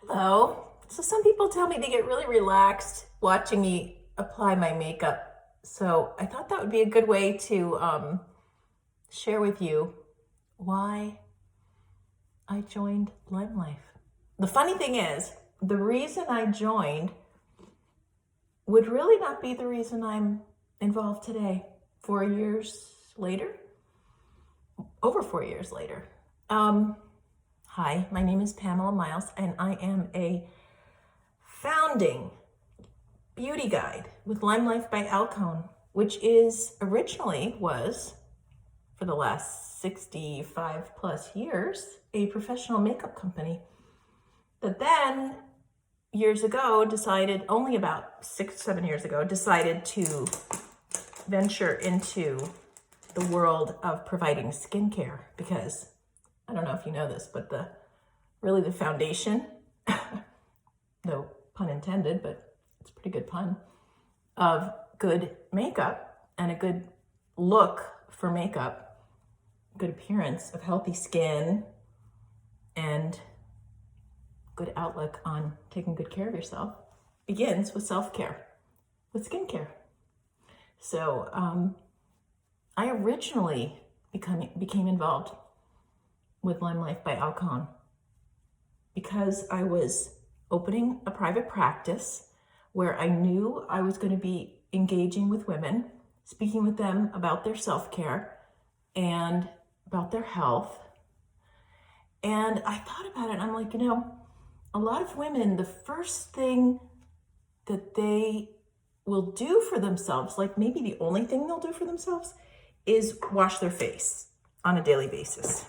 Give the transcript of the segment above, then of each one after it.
Hello. So some people tell me they get really relaxed watching me apply my makeup. So I thought that would be a good way to share with you why I joined LimeLife. The funny thing is, the reason I joined would really not be the reason I'm involved today, 4 years later, over 4 years later. Hi, my name is Pamela Miles, and I am a founding beauty guide with LimeLife by Alcone, which originally was, for the last 65 plus years, a professional makeup company that then years ago decided, only about 6-7 years ago, decided to venture into the world of providing skincare, because I don't know if you know this, but the foundation, no pun intended, but it's a pretty good pun, of good makeup and a good look for makeup, good appearance of healthy skin, and good outlook on taking good care of yourself begins with self-care, with skincare. So I originally became involved with LimeLife by Alcone because I was opening a private practice where I knew I was going to be engaging with women, speaking with them about their self-care and about their health. And I thought about it, and I'm like, a lot of women, the first thing that they will do for themselves, like maybe the only thing they'll do for themselves, is wash their face on a daily basis.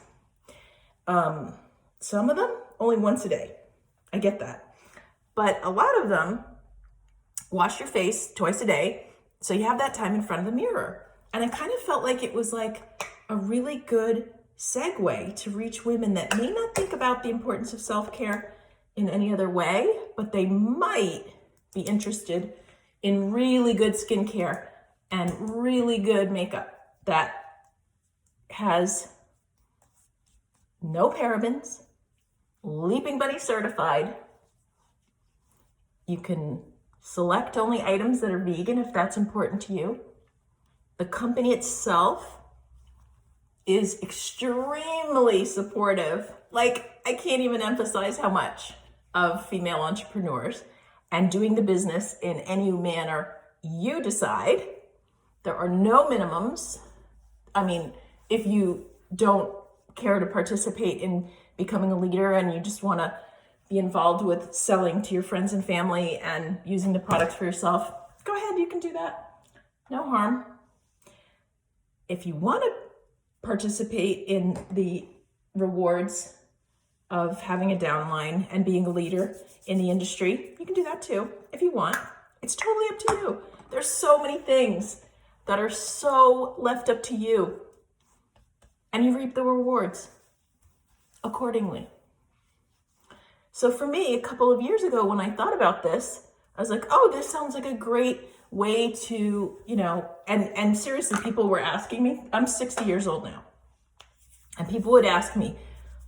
Some of them only once a day. I get that. But a lot of them wash your face twice a day, so you have that time in front of the mirror. And I kind of felt like it was like a really good segue to reach women that may not think about the importance of self-care in any other way, but they might be interested in really good skincare and really good makeup that has no parabens, Leaping Bunny certified. You can select only items that are vegan if that's important to you. The company itself is extremely supportive. Like, I can't even emphasize how much, of female entrepreneurs and doing the business in any manner you decide. There are no minimums. I mean, if you don't care to participate in becoming a leader and you just want to be involved with selling to your friends and family and using the products for yourself, go ahead, you can do that. No harm. If you want to participate in the rewards of having a downline and being a leader in the industry, you can do that too, if you want. It's totally up to you. There's so many things that are so left up to you, and you reap the rewards accordingly. So for me, a couple of years ago, when I thought about this, I was like, oh, this sounds like a great way to, and seriously, people were asking me, I'm 60 years old now, and people would ask me,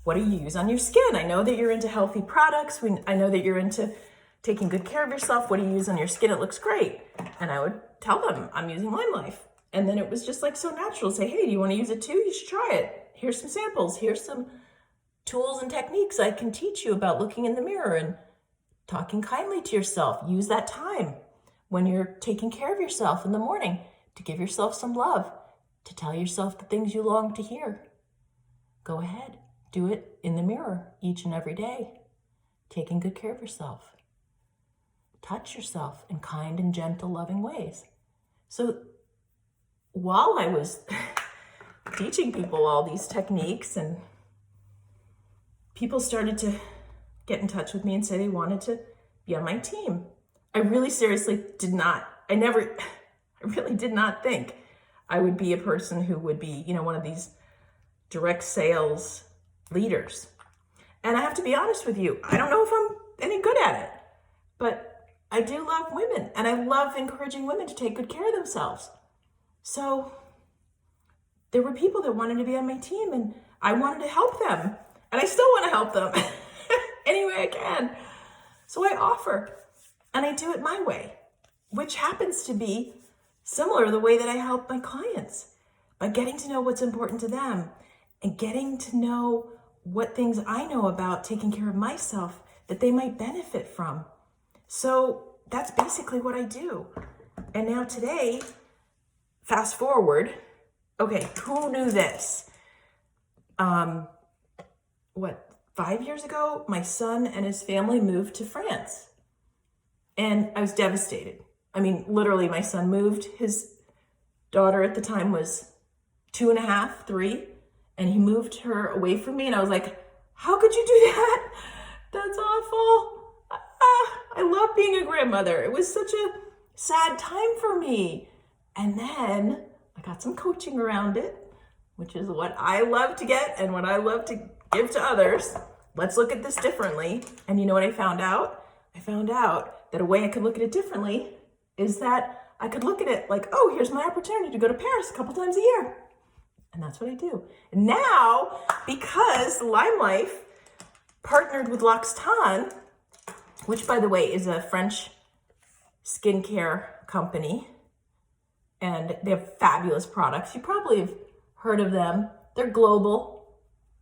what do you use on your skin? I know that you're into healthy products. I know that you're into taking good care of yourself. What do you use on your skin? It looks great. And I would tell them I'm using LimeLife. And then it was just like so natural to say, hey, do you want to use it too? You should try it. Here's some samples. Here's some tools and techniques I can teach you about looking in the mirror and talking kindly to yourself. Use that time when you're taking care of yourself in the morning to give yourself some love, to tell yourself the things you long to hear. Go ahead. Do it in the mirror each and every day, taking good care of yourself. Touch yourself in kind and gentle, loving ways. So while I was teaching people all these techniques, and people started to get in touch with me and say they wanted to be on my team, I really seriously I really did not think I would be a person who would be, one of these direct sales leaders. And I have to be honest with you, I don't know if I'm any good at it, but I do love women, and I love encouraging women to take good care of themselves. So there were people that wanted to be on my team, and I wanted to help them, and I still want to help them any way I can. So I offer, and I do it my way, which happens to be similar to the way that I help my clients, by getting to know what's important to them and getting to know what things I know about taking care of myself that they might benefit from. So that's basically what I do. And now today, fast forward, okay, who knew this? 5 years ago, my son and his family moved to France. And I was devastated. I mean, literally, my son moved. His daughter at the time was 2.5, 3, and he moved her away from me. And I was like, how could you do that? That's awful. I love being a grandmother. It was such a sad time for me. And then I got some coaching around it, which is what I love to get and what I love to give to others. Let's look at this differently. And you know what I found out? I found out that a way I could look at it differently is that I could look at it like, oh, here's my opportunity to go to Paris a couple times a year. And that's what I do. And now, because LimeLife partnered with L'Occitane, which by the way is a French skincare company, and they have fabulous products. You probably have heard of them. They're global,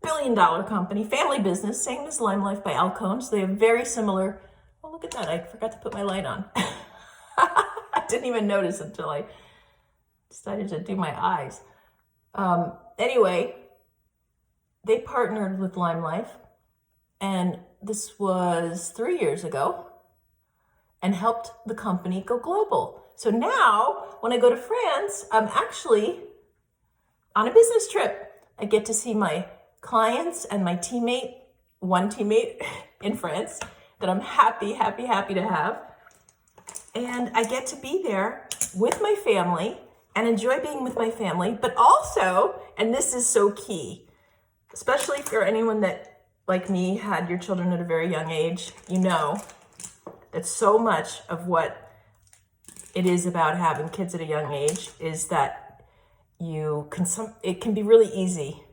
billion-dollar company, family business, same as LimeLife by Alcone. So they have very similar. Oh, look at that. I forgot to put my light on. I didn't even notice until I decided to do my eyes. Anyway, they partnered with LimeLife, and this was 3 years ago, and helped the company go global. So now, when I go to France, I'm actually on a business trip. I get to see my clients and my one teammate in France that I'm happy to have. And I get to be there with my family and enjoy being with my family, but also, and this is so key, especially if you're anyone that, like me, had your children at a very young age, you know that so much of what it is about having kids at a young age is that it can be really easy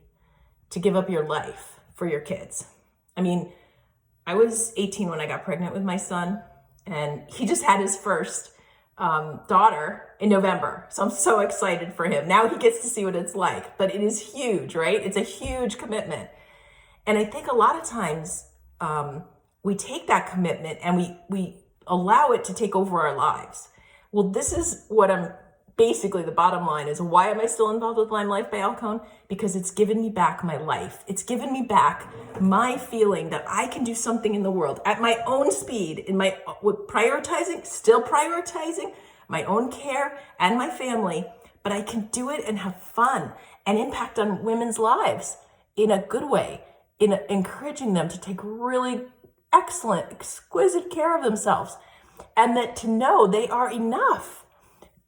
to give up your life for your kids. I mean, I was 18 when I got pregnant with my son, and he just had his first daughter in November. So I'm so excited for him. Now he gets to see what it's like, but it is huge, right? It's a huge commitment. And I think a lot of times we take that commitment and we allow it to take over our lives. Well, this is what basically the bottom line is, why am I still involved with LimeLife by Alcone? Because it's given me back my life. It's given me back my feeling that I can do something in the world at my own speed, still prioritizing my own care and my family, but I can do it and have fun and impact on women's lives in a good way, in encouraging them to take really excellent, exquisite care of themselves, and that to know they are enough.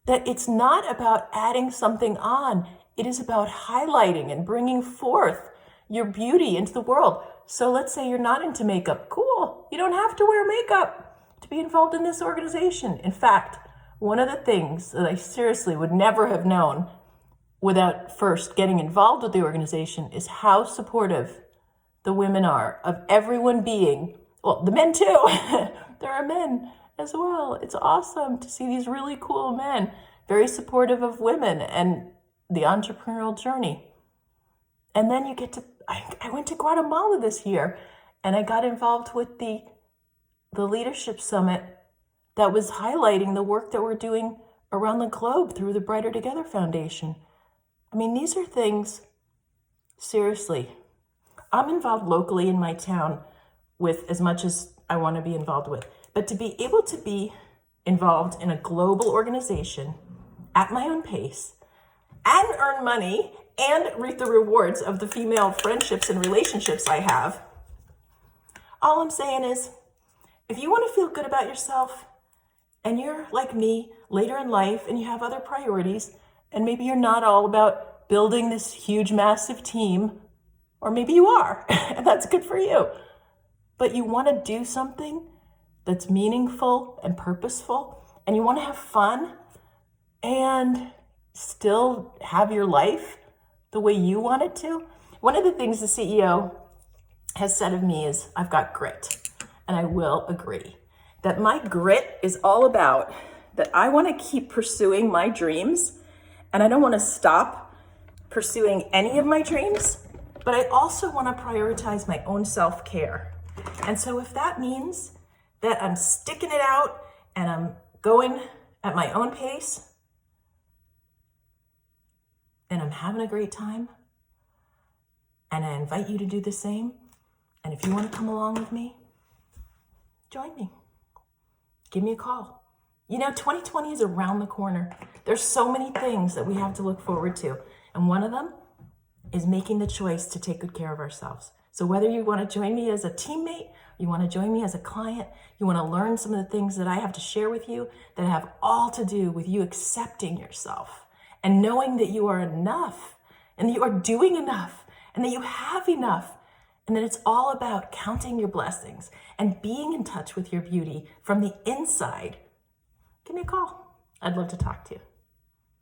That it's not about adding something on. It is about highlighting and bringing forth your beauty into the world. So let's say you're not into makeup. Cool. You don't have to wear makeup to be involved in this organization. In fact, one of the things that I seriously would never have known without first getting involved with the organization is how supportive the women are of everyone being, well, the men too. There are men as well. It's awesome to see these really cool men, very supportive of women and the entrepreneurial journey. And then I went to Guatemala this year, and I got involved with the leadership summit that was highlighting the work that we're doing around the globe through the Brighter Together Foundation. I mean, these are things, seriously, I'm involved locally in my town with as much as I want to be involved with. But to be able to be involved in a global organization at my own pace and earn money and reap the rewards of the female friendships and relationships I have, all I'm saying is, if you want to feel good about yourself and you're like me later in life and you have other priorities, and maybe you're not all about building this huge, massive team, or maybe you are, and that's good for you, but you want to do something that's meaningful and purposeful, and you want to have fun and still have your life the way you want it to. One of the things the CEO has said of me is, I've got grit. and I will agree that my grit is all about that I want to keep pursuing my dreams, and I don't want to stop pursuing any of my dreams, but I also want to prioritize my own self-care. And so if that means that I'm sticking it out and I'm going at my own pace and I'm having a great time, and I invite you to do the same, and if you want to come along with me, join me. Give me a call. You know, 2020 is around the corner. There's so many things that we have to look forward to, and one of them is making the choice to take good care of ourselves. So whether you want to join me as a teammate, you want to join me as a client, you want to learn some of the things that I have to share with you that have all to do with you accepting yourself and knowing that you are enough and that you are doing enough and that you have enough, and that it's all about counting your blessings and being in touch with your beauty from the inside, give me a call. I'd love to talk to you.